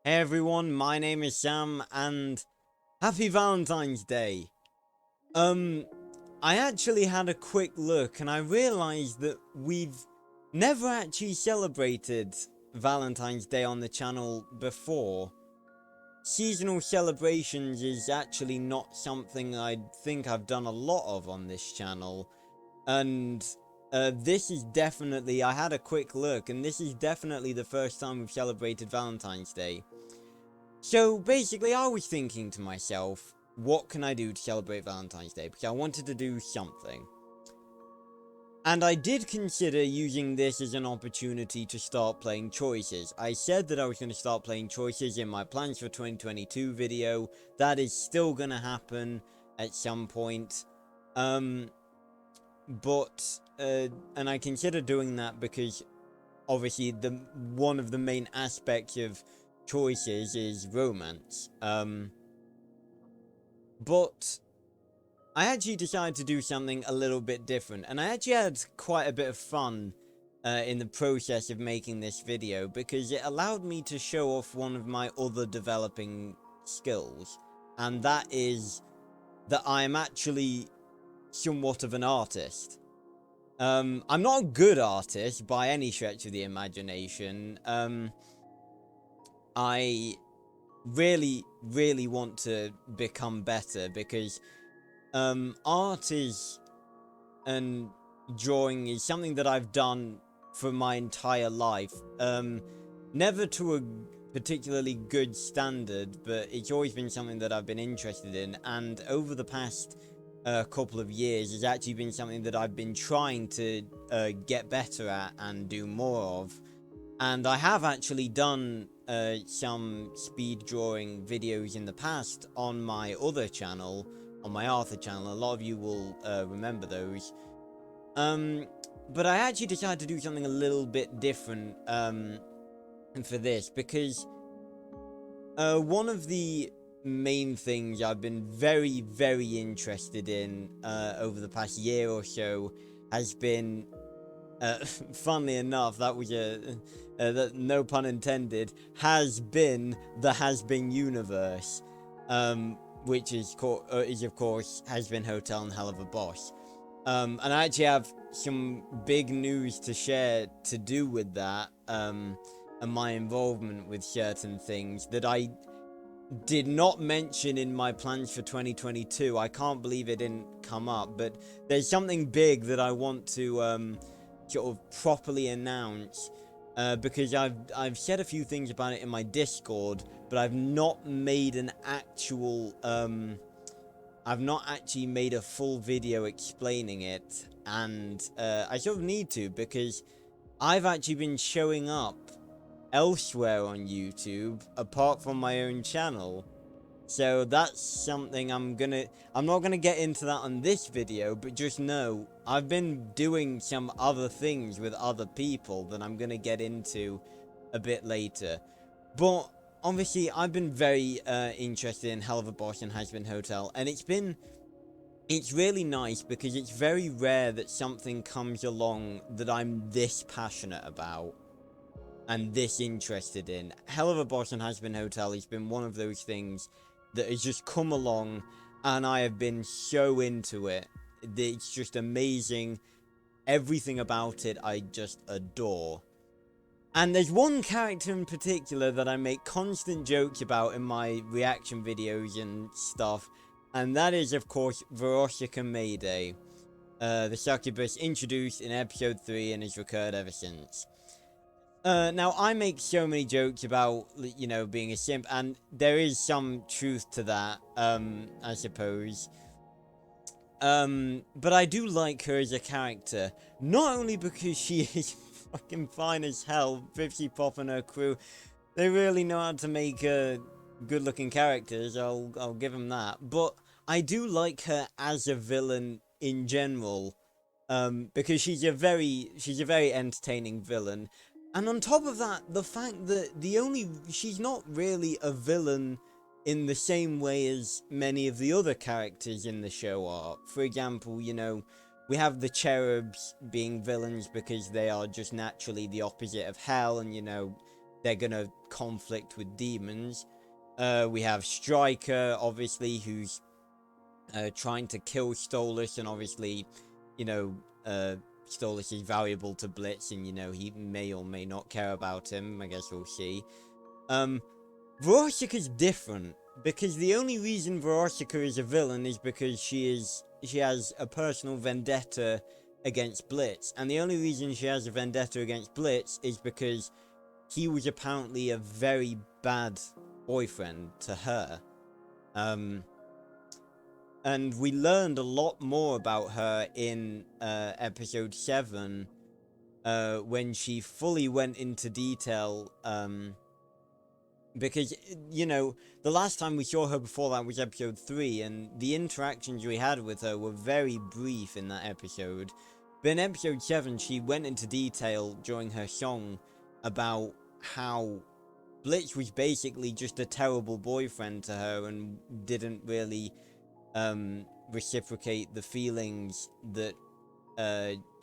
Hey everyone, my name is Sam, and happy Valentine's Day! I actually had a quick look, and I realized that we've never actually celebrated Valentine's Day on the channel before. Seasonal celebrations is actually not something I think I've done a lot of on this channel, and this is definitely, I had a quick look, and this is definitely the first time we've celebrated Valentine's Day. So basically, I was thinking to myself, what can I do to celebrate Valentine's Day? Because I wanted to do something. And I did consider using this as an opportunity to start playing choices. I said that I was going to start playing choices in my plans for 2022 video. That is still going to happen at some point. And I consider doing that because obviously one of the main aspects of choices is romance. But I actually decided to do something a little bit different, and I actually had quite a bit of fun in the process of making this video, because it allowed me to show off one of my other developing skills, and that is that I am actually somewhat of an artist. I'm not a good artist by any stretch of the imagination. I really want to become better, because art is and drawing is something that I've done for my entire life. Never to a particularly good standard, but it's always been something that I've been interested in, and over the past couple of years has actually been something that I've been trying to get better at and do more of. And I have actually done some speed drawing videos in the past on my other channel, on my Arthur channel. A lot of you will remember those. But I actually decided to do something a little bit different for this, because one of the main things I've been very interested in over the past year or so has been, funnily enough, that was that, no pun intended, has been the Has Been universe, which is of course Has Been Hotel and Helluva Boss. And I actually have some big news to share to do with that, and my involvement with certain things that I did not mention in my plans for 2022. I can't believe it didn't come up, but there's something big that I want to sort of properly announce, because I've said a few things about it in my Discord, but I've not made an actual I've not actually made a full video explaining it, and I sort of need to, because I've actually been showing up elsewhere on YouTube apart from my own channel. So that's something I'm not gonna get into that on this video, but just know I've been doing some other things with other people that I'm gonna get into a bit later. But obviously I've been very interested in Helluva Boss and Has Been Hotel, and it's really nice because it's very rare that something comes along that I'm this passionate about and this interested in. Helluva Boss and Has Been Hotel has been one of those things that has just come along, and I have been so into it. It's just amazing. Everything about it I just adore. And there's one character in particular that I make constant jokes about in my reaction videos and stuff, and that is, of course, Verosika Mayday. The succubus introduced in episode 3 and has recurred ever since. Now, I make so many jokes about, you know, being a simp, and there is some truth to that, I suppose. But I do like her as a character, not only because she is fucking fine as hell. Fifty Pop and her crew, they really know how to make good-looking characters. I'll give them that. But I do like her as a villain in general, because she's a very entertaining villain. And on top of that, the fact that she's not really a villain in the same way as many of the other characters in the show are. For example, you know, we have the cherubs being villains because they are just naturally the opposite of hell, and, you know, they're gonna conflict with demons. We have Striker, obviously, who's trying to kill Stolas, and obviously, you know, Stolas is valuable to Blitz, and, you know, he may or may not care about him. I guess we'll see. Verosika's different, because the only reason Verosika is a villain is because she has a personal vendetta against Blitz, and the only reason she has a vendetta against Blitz is because he was apparently a very bad boyfriend to her. And we learned a lot more about her in episode 7, when she fully went into detail, because, you know, the last time we saw her before that was episode 3, and the interactions we had with her were very brief in that episode. But in episode 7, she went into detail during her song about how Blitz was basically just a terrible boyfriend to her and didn't really reciprocate the feelings that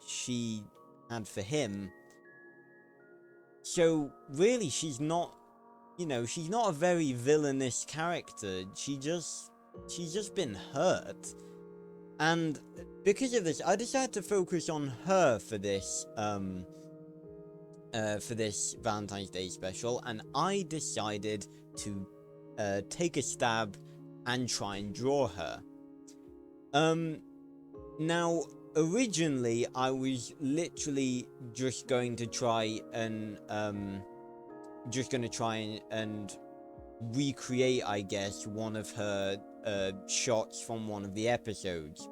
she had for him. So really, she's not, you know, she's not a very villainous character. She's just been hurt, and because of this, I decided to focus on her for this Valentine's Day special, and I decided to take a stab and try and draw her. Now, originally, I was literally just going to try and recreate, I guess, one of her shots from one of the episodes.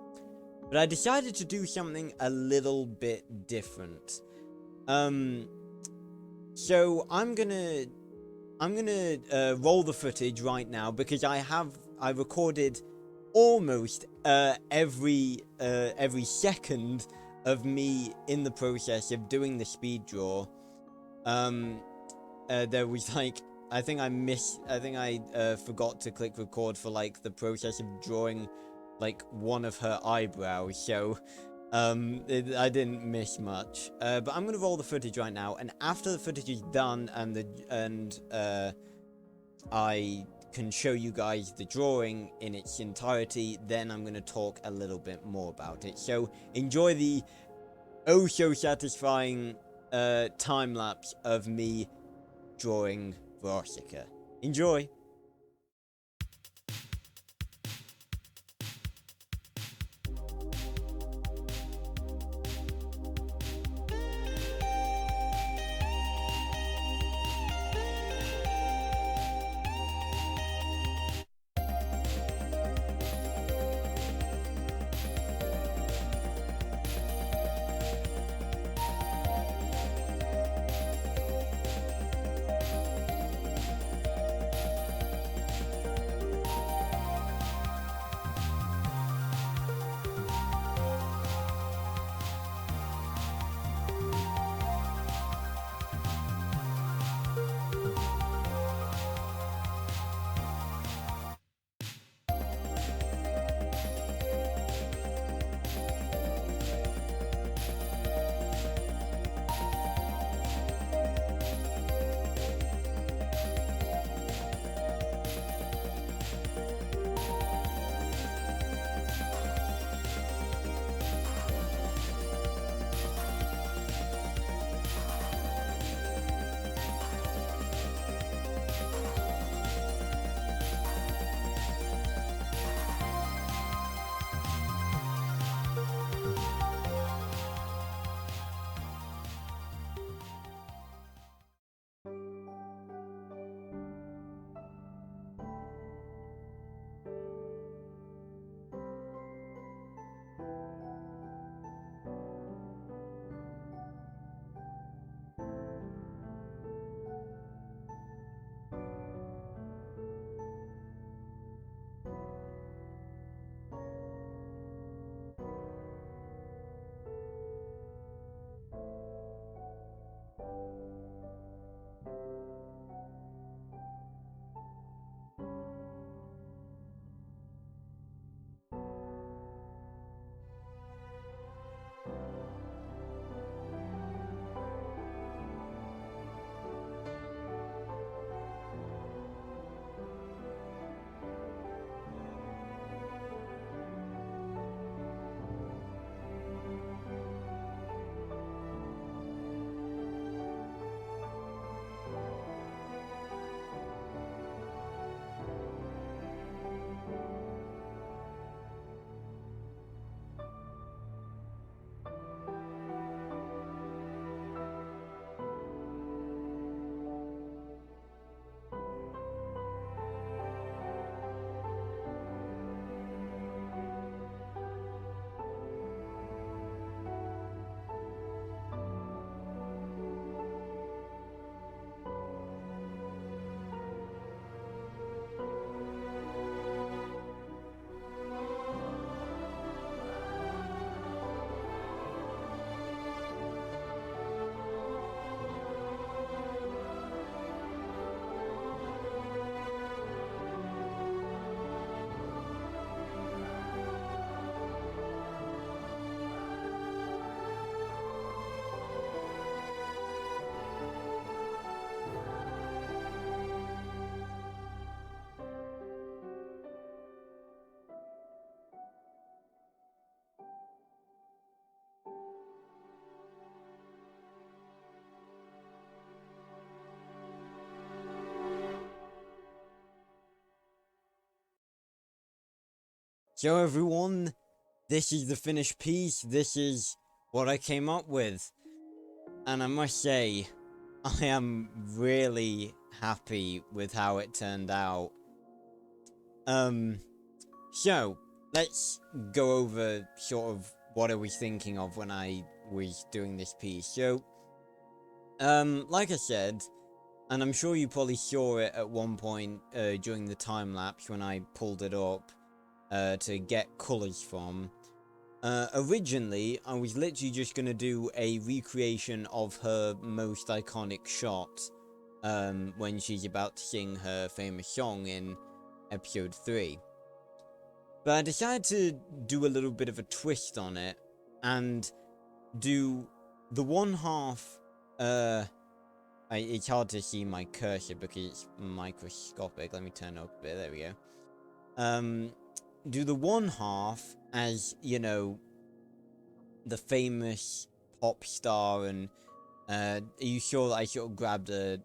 But I decided to do something a little bit different. So I'm gonna roll the footage right now, because I recorded almost every second of me in the process of doing the speed draw. There was like, I think I forgot to click record for like the process of drawing like one of her eyebrows, so I didn't miss much. But I'm gonna roll the footage right now, and after the footage is done and I can show you guys the drawing in its entirety, then I'm gonna talk a little bit more about it. So enjoy the oh so satisfying time lapse of me drawing Verosika. Enjoy! So everyone, this is the finished piece. This is what I came up with. And I must say, I am really happy with how it turned out. So, let's go over sort of what I was thinking of when I was doing this piece. So, like I said, and I'm sure you probably saw it at one point during the time lapse when I pulled it up to get colours from. Originally, I was literally just gonna do a recreation of her most iconic shot when she's about to sing her famous song in episode 3. But I decided to do a little bit of a twist on it and do the one half. It's hard to see my cursor because it's microscopic. Let me turn it up a bit. There we go. Do the one half as, you know, the famous pop star, and are you sure that I sort of grabbed a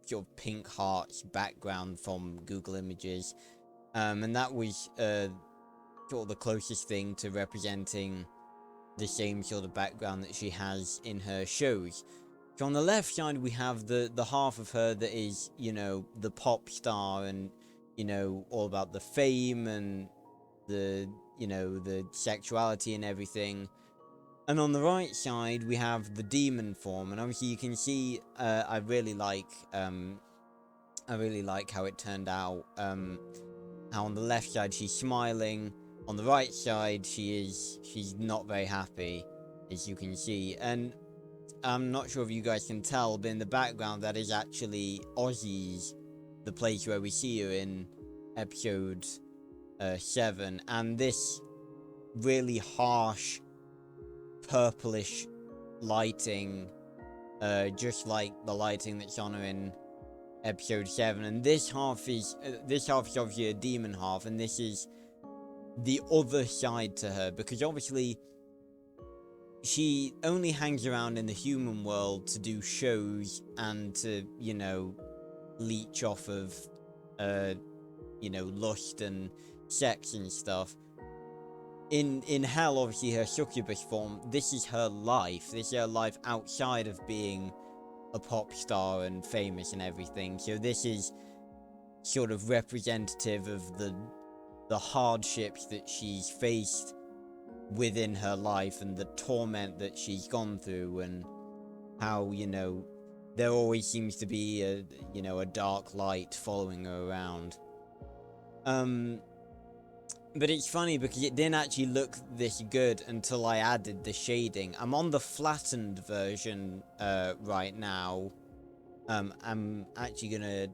sort of pink hearts background from Google Images, and that was sort of the closest thing to representing the same sort of background that she has in her shows. So on the left side we have the half of her that is, you know, the pop star and, you know, all about the fame and the, you know, the sexuality and everything. And on the right side we have the demon form, and obviously you can see I really like how it turned out. How on the left side she's smiling, on the right side she's not very happy, as you can see. And I'm not sure if you guys can tell, but in the background that is actually Ozzy's, the place where we see her in episode 7, and this really harsh purplish lighting, just like the lighting that's on her in episode 7. And this half is obviously a demon half, and this is the other side to her, because obviously she only hangs around in the human world to do shows and to, you know, leech off of, you know, lust and sex and stuff. In hell, obviously, her succubus form, this is her life. This is her life outside of being a pop star and famous and everything. So this is sort of representative of the hardships that she's faced within her life and the torment that she's gone through, and how, you know, there always seems to be a, you know, a dark light following her around. But it's funny because it didn't actually look this good until I added the shading. I'm on the flattened version right now. I'm actually gonna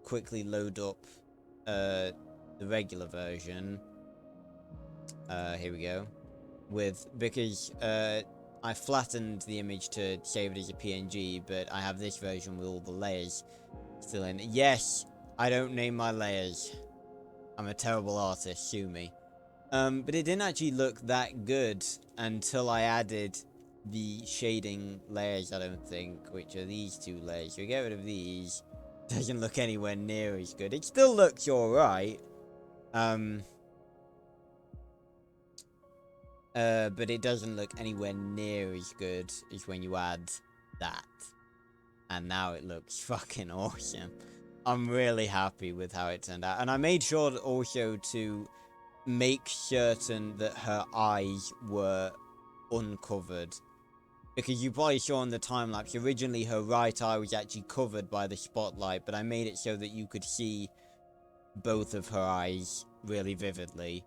quickly load up the regular version. Here we go. Because I flattened the image to save it as a PNG, but I have this version with all the layers still in. Yes, I don't name my layers. I'm a terrible artist, sue me. But it didn't actually look that good until I added the shading layers, I don't think, which are these two layers. So we get rid of these. Doesn't look anywhere near as good. It still looks alright. But it doesn't look anywhere near as good as when you add that. And now it looks fucking awesome. I'm really happy with how it turned out. And I made sure also to make certain that her eyes were uncovered. Because you probably saw in the time-lapse, originally her right eye was actually covered by the spotlight, but I made it so that you could see both of her eyes really vividly.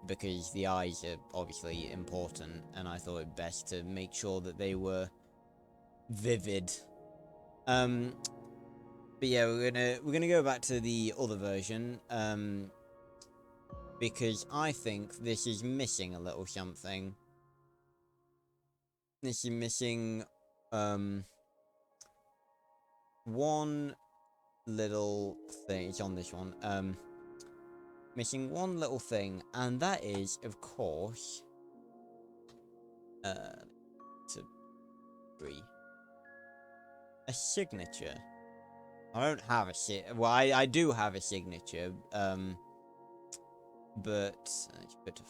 Because the eyes are obviously important, and I thought it best to make sure that they were vivid. But yeah, we're gonna go back to the other version, because I think this is missing a little something. This is missing one little thing. It's on this one. Missing one little thing, and that is, of course, a signature. I don't have a well, I do have a signature, but it's a bit of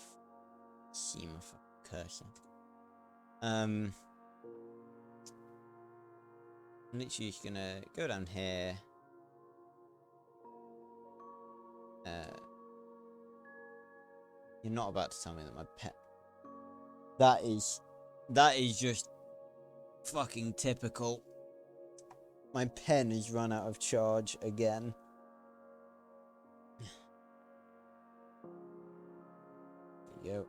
schema for cursor. I'm literally just gonna go down here. You're not about to tell me that my pet. That is just fucking typical. My pen has run out of charge again. There you go.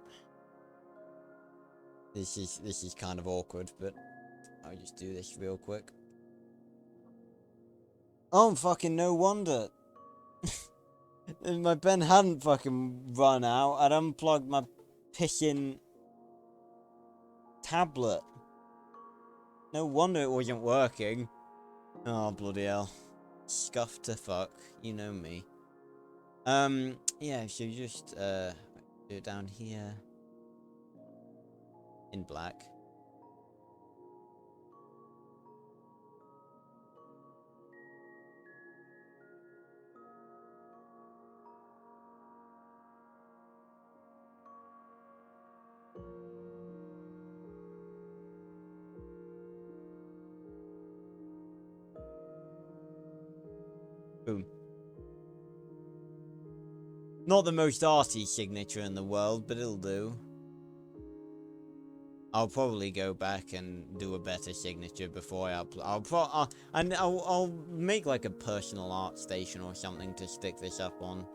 This is kind of awkward, but I'll just do this real quick. Oh, fucking no wonder. If my pen hadn't fucking run out, I'd unplugged my pissing tablet. No wonder it wasn't working. Oh, bloody hell. Scuffed to fuck. You know me. Yeah, so you just, do it down here. In black. Boom. Not the most arty signature in the world, but it'll do. I'll probably go back and do a better signature before I upload. I'll make like a personal art station or something to stick this up on.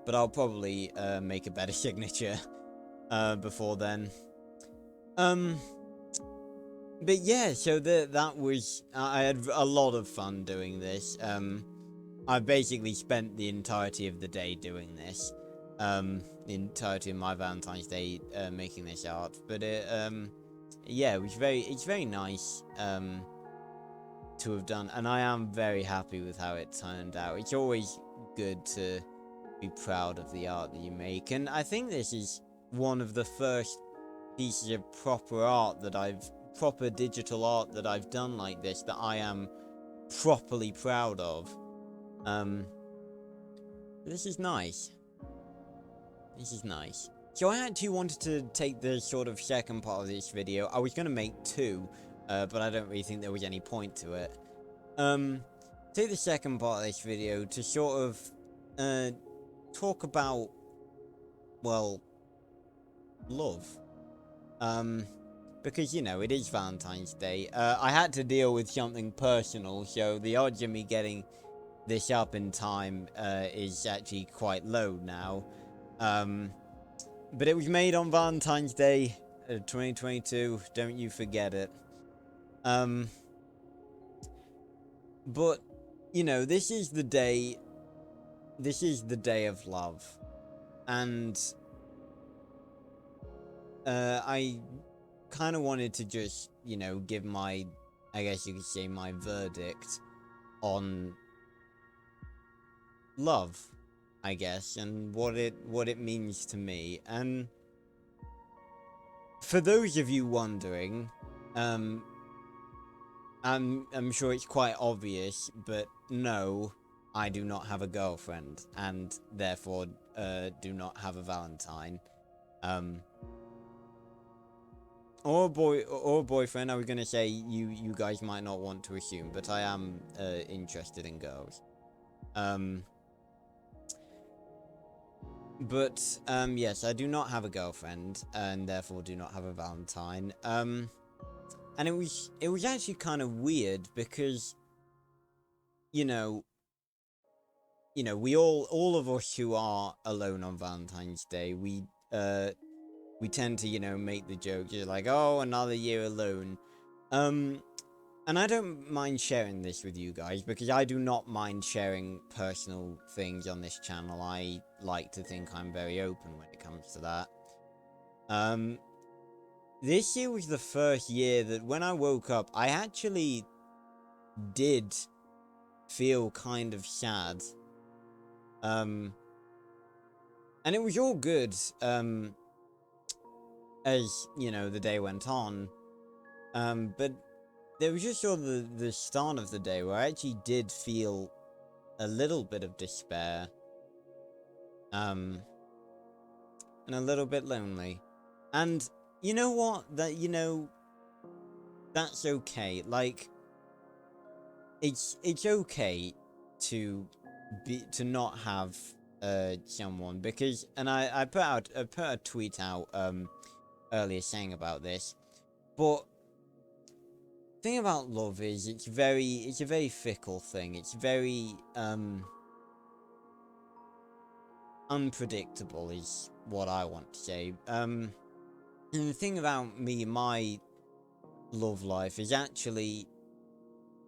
But I'll probably make a better signature before then. But yeah, so that was I had a lot of fun doing this. I basically spent the entirety of the day doing this. The entirety of my Valentine's Day making this art, but yeah, it's very nice to have done, and I am very happy with how it turned out. It's always good to be proud of the art that you make, and I think this is one of the first pieces of proper digital art that I've done like this that I am properly proud of. This is nice. This is nice. So I actually wanted to take the sort of second part of this video. I was going to make two, but I don't really think there was any point to it. Take the second part of this video to sort of talk about, well, love. Because, you know, it is Valentine's Day. I had to deal with something personal, so the odds of me getting this up in time is actually quite low now. But it was made on Valentine's Day 2022, don't you forget it. But, you know, this is the day of love. And I kind of wanted to just, you know, give my, I guess you could say, my verdict on love, I guess, and what it means to me. And for those of you wondering, I'm sure it's quite obvious, but no, I do not have a girlfriend, and therefore do not have a Valentine. Or a boyfriend. I was gonna say you guys might not want to assume, but I am interested in girls. But yes, I do not have a girlfriend, and therefore do not have a Valentine. And it was actually kind of weird because, you know, we all of us who are alone on Valentine's Day, we tend to, you know, make the joke, just like, oh, another year alone. And I don't mind sharing this with you guys, because I do not mind sharing personal things on this channel. I like to think I'm very open when it comes to that. This year was the first year that when I woke up, I actually did feel kind of sad. And it was all good, as, you know, the day went on. But there was just sort of the start of the day where I actually did feel a little bit of despair. and a little bit lonely. And you know what? That's okay. Like, it's okay to not have someone, because, and I put a tweet out earlier saying about this, but thing about love is it's a very fickle thing. It's very unpredictable is what I want to say. And the thing about me, my love life is actually,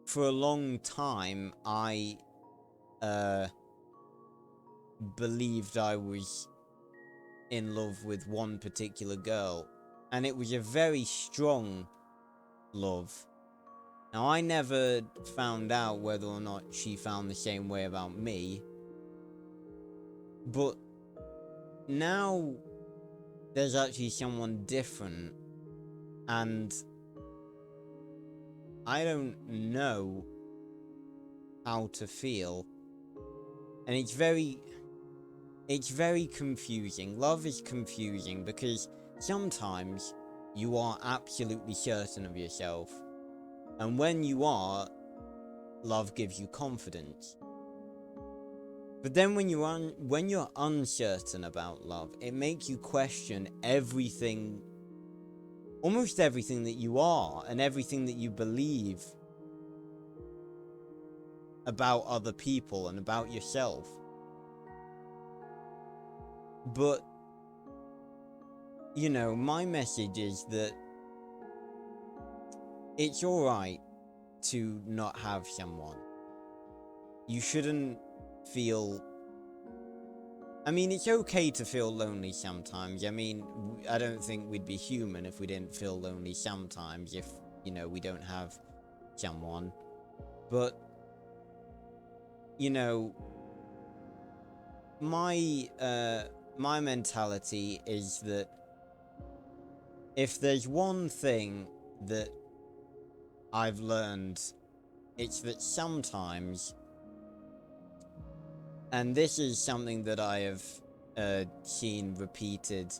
for a long time, I believed I was in love with one particular girl, and it was a very strong love. Now, I never found out whether or not she found the same way about me, but now there's actually someone different, and I don't know how to feel. And it's very confusing. Love is confusing because sometimes you are absolutely certain of yourself, and when you are, love gives you confidence. But then when you're uncertain about love, it makes you question everything, almost everything that you are and everything that you believe about other people and about yourself. But, my message is that it's alright to not have someone. You shouldn't feel... I mean, it's okay to feel lonely sometimes. I mean, I don't think we'd be human if we didn't feel lonely sometimes, if, we don't have someone. But, my mentality is that if there's one thing that I've learned, it's that sometimes, and this is something that I have seen repeated,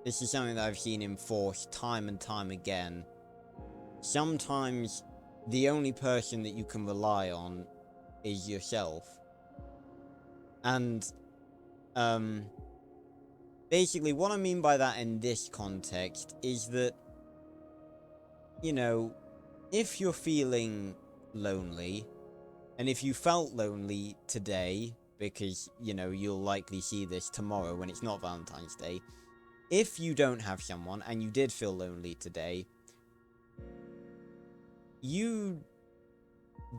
this is something that I've seen enforced time and time again, sometimes the only person that you can rely on is yourself. And, basically what I mean by that in this context is that, if you're feeling lonely, and if you felt lonely today, because, you'll likely see this tomorrow when it's not Valentine's Day, if you don't have someone and you did feel lonely today, you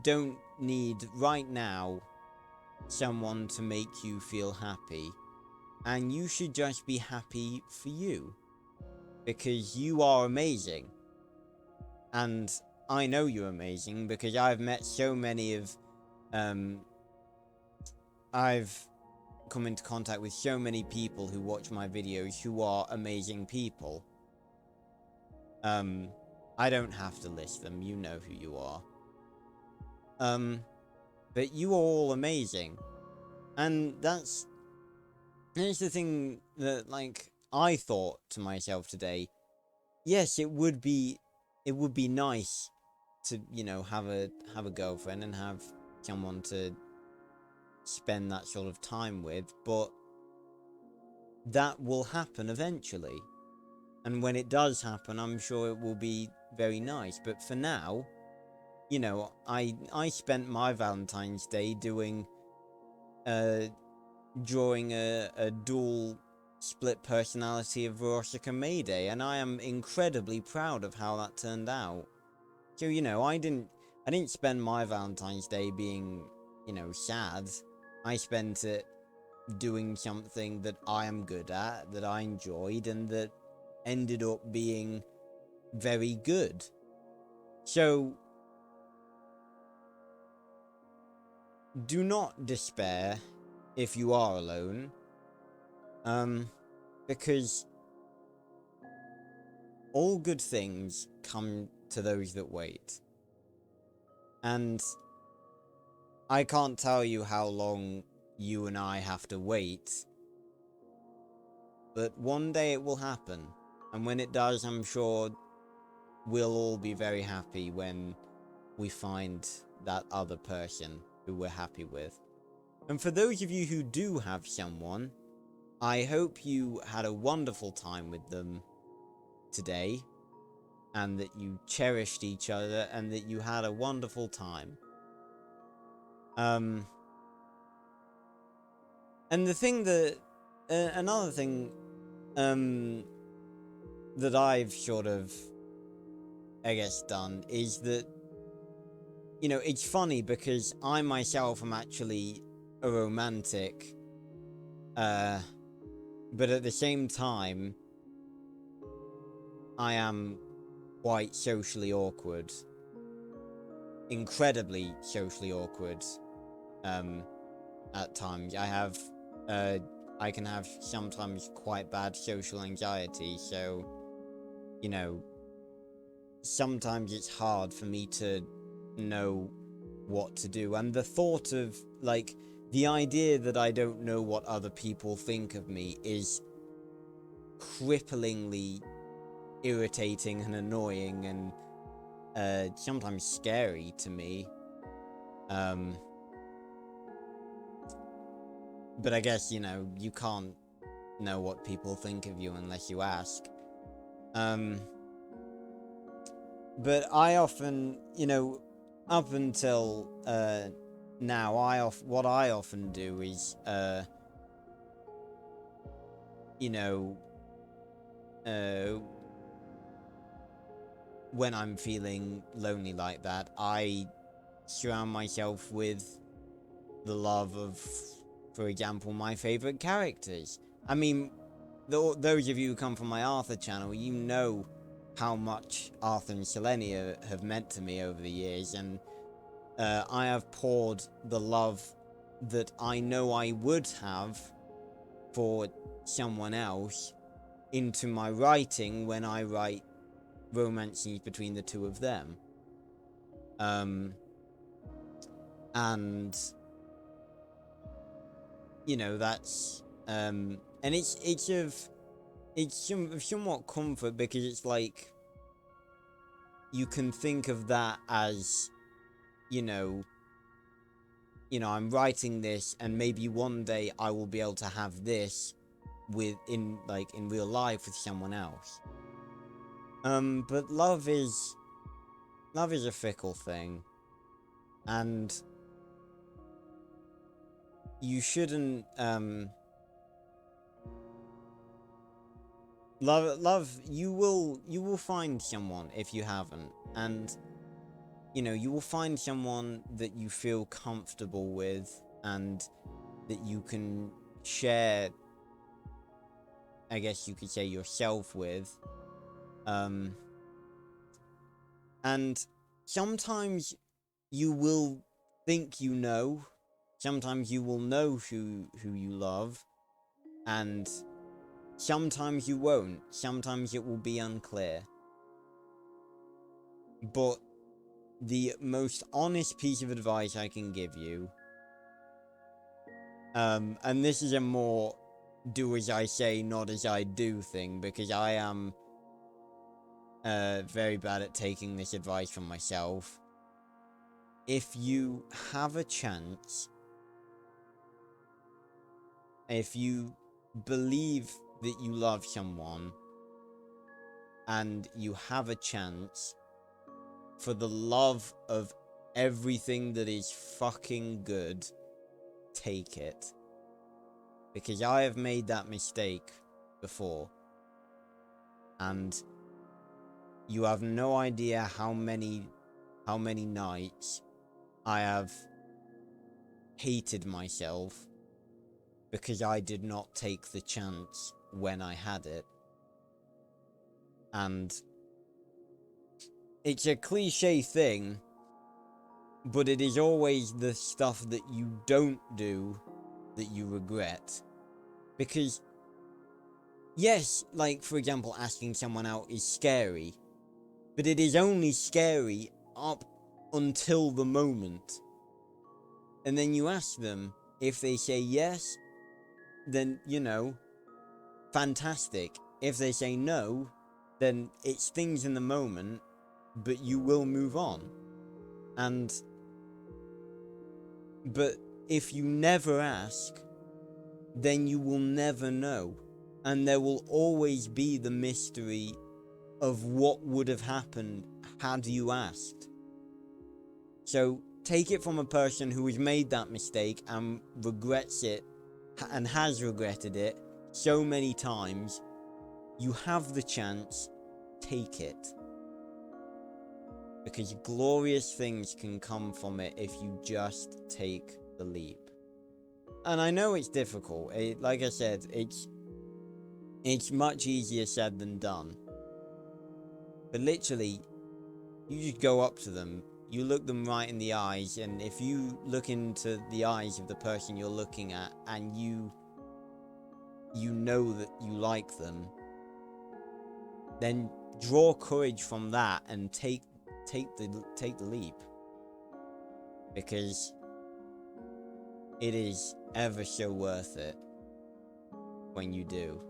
don't need, right now, someone to make you feel happy. And you should just be happy for you. Because you are amazing. And I know you're amazing because I've met so many of... I've come into contact with so many people who watch my videos who are amazing people. I don't have to list them, you know who you are. But you are all amazing. And that's the thing that, like, I thought to myself today. Yes, it would be nice to, have a girlfriend and have someone to spend that sort of time with, but that will happen eventually. And when it does happen, I'm sure it will be very nice. But for now, I spent my Valentine's Day doing, drawing a dual split personality of Verosika Mayday, and I am incredibly proud of how that turned out. So, I didn't spend my Valentine's Day being, sad. I spent it doing something that I am good at, that I enjoyed, and that ended up being very good. So, do not despair if you are alone, because all good things come to those that wait. And I can't tell you how long you and I have to wait But one day it will happen. And when it does, I'm sure we'll all be very happy when we find that other person who we're happy with. And for those of you who do have someone, I hope you had a wonderful time with them today, and that you cherished each other, and that you had a wonderful time. And the thing that... another thing, that I've sort of, I guess, done is that, you know, it's funny because I myself am actually a romantic, but at the same time, I am quite socially awkward. Incredibly socially awkward, at times. I can have sometimes quite bad social anxiety, so, you know, sometimes it's hard for me to know what to do. And the thought of, like, the idea that I don't know what other people think of me is cripplingly irritating and annoying and sometimes scary to me. But I guess, you know, you can't know what people think of you unless you ask. But I often, you know, up until now, what I often do is, you know, when I'm feeling lonely like that, I surround myself with the love of, for example, my favorite characters. I mean, those of you who come from my Arthur channel, you know how much Arthur and Selenia have meant to me over the years, and I have poured the love that I know I would have for someone else into my writing when I write romance scenes between the two of them. And you know, that's and it's somewhat comfort, because it's like you can think of that as, you know, I'm writing this, and maybe one day I will be able to have this in real life with someone else. But love is a fickle thing, and you shouldn't, you will find someone if you haven't, and, you know, you will find someone that you feel comfortable with, and that you can share, I guess you could say, yourself with. And sometimes you will think you know, sometimes you will know who you love, and sometimes you won't, sometimes it will be unclear. But the most honest piece of advice I can give you, and this is a more do as I say, not as I do thing, because I am very bad at taking this advice from myself. If you have a chance, if you believe that you love someone, and you have a chance, for the love of everything that is fucking good, take it. Because I have made that mistake before. And you have no idea how many nights I have hated myself because I did not take the chance when I had it. And it's a cliche thing, but it is always the stuff that you don't do that you regret. Because, yes, like, for example, asking someone out is scary, but it is only scary up until the moment. And then you ask them, if they say yes, then, you know, fantastic. If they say no, then it stings in the moment, but you will move on. But if you never ask, then you will never know. And there will always be the mystery of what would have happened had you asked. So take it from a person who has made that mistake and regrets it and has regretted it so many times. You have the chance, take it. Because glorious things can come from it if you just take the leap. And I know it's difficult. Like I said, it's much easier said than done. But literally, you just go up to them, you look them right in the eyes, and if you look into the eyes of the person you're looking at and you know that you like them, then draw courage from that and take the leap. Because it is ever so worth it when you do.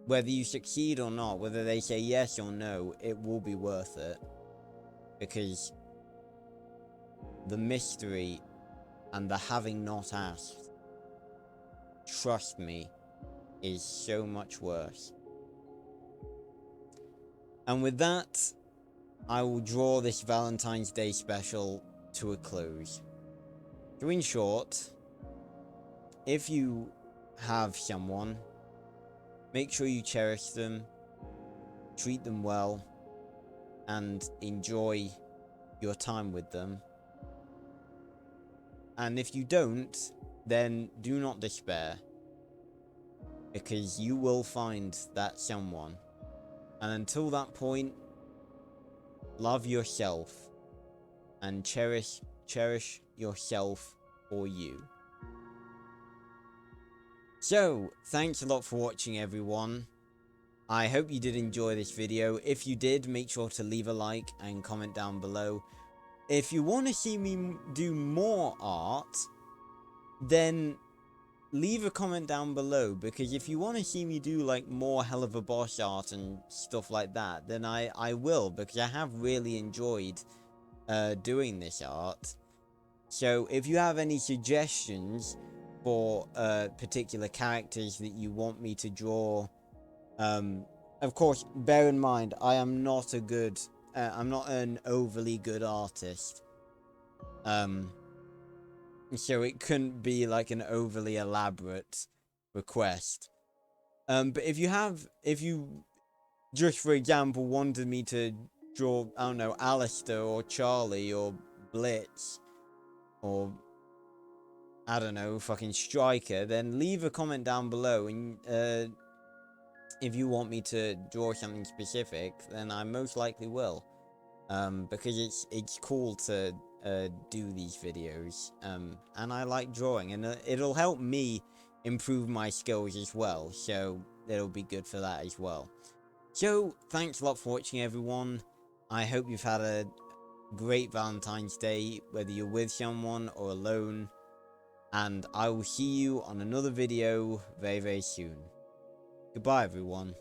Whether you succeed or not, whether they say yes or no, it will be worth it. Because the mystery and the having not asked, trust me, is so much worse. And with that, I will draw this Valentine's Day special to a close. So in short, if you have someone, make sure you cherish them, treat them well, and enjoy your time with them. And if you don't, then do not despair, because you will find that someone. And until that point, love yourself and cherish yourself or you. So, thanks a lot for watching, everyone. I hope you did enjoy this video. If you did, make sure to leave a like and comment down below. If you want to see me do more art, then leave a comment down below, because if you want to see me do like more Helluva boss art and stuff like that, then I will, because I have really enjoyed doing this art. So if you have any suggestions for particular characters that you want me to draw, of course, bear in mind, I am not I'm not an overly good artist. So it couldn't be like an overly elaborate request. But if you just, for example, wanted me to draw, I don't know, Alistair or Charlie or Blitz or, I don't know, fucking Striker, then leave a comment down below, and if you want me to draw something specific, then I most likely will. Because it's cool to do these videos, and I like drawing, and it'll help me improve my skills as well, so it'll be good for that as well. So, thanks a lot for watching, everyone. I hope you've had a great Valentine's Day, whether you're with someone or alone, and I will see you on another video very, very soon. Goodbye, everyone.